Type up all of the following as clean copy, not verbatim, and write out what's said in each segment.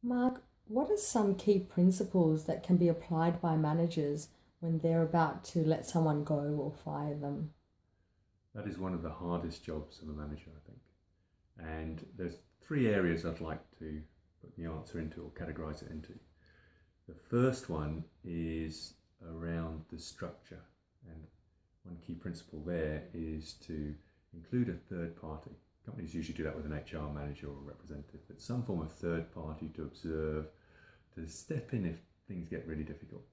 Mark, what are some key principles that can be applied by managers when they're about to let someone go or fire them? That is one of the hardest jobs of a manager, I think. And there's three areas I'd like to put the answer into or categorize it into. The first one is around the structure. And one key principle there is to include a third party. Companies usually do that with an HR manager or a representative, but some form of third party to observe, to step in if things get really difficult,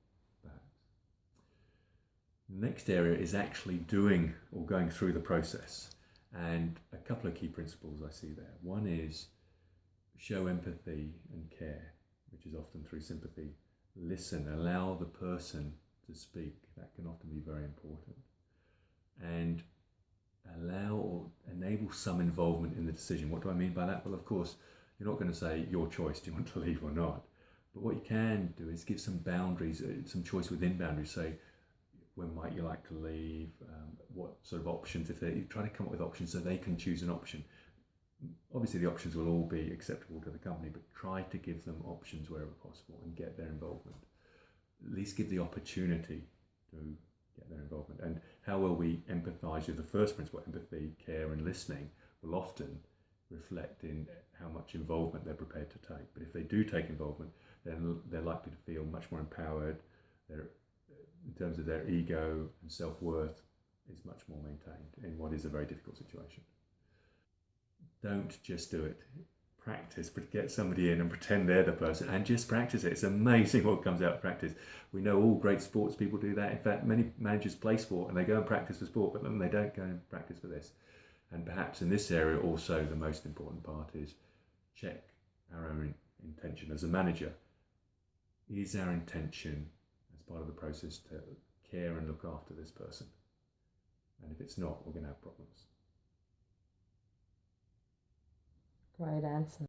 perhaps. The next area is actually doing or going through the process. And a couple of key principles I see there. One is show empathy and care, which is often through sympathy. Listen, allow the person to speak. That can often be very important. And allow or enable some involvement in the decision. What do I mean by that? Well, of course, you're not going to say your choice, do you want to leave or not? But what you can do is give some boundaries, some choice within boundaries. Say, when might you like to leave? What sort of options? If they try to come up with options so they can choose an option. Obviously, the options will all be acceptable to the company, but try to give them options wherever possible and get their involvement. At least give the opportunity to get their involvement. And how well we empathise with the first principle, empathy, care, and listening, will often reflect in how much involvement they're prepared to take. But if they do take involvement, then they're likely to feel much more empowered. They're, in terms of their ego and self-worth, is much more maintained in what is a very difficult situation. Don't just do it. Practice, but get somebody in and pretend they're the person and just practice it. It's amazing what comes out of practice. We know all great sports people do that. In fact, many managers play sport and they go and practice for sport, but then they don't go and practice for this. And perhaps in this area also the most important part is check our own intention as a manager. Is our intention as part of the process to care and look after this person? And if it's not, we're going to have problems. Great answer.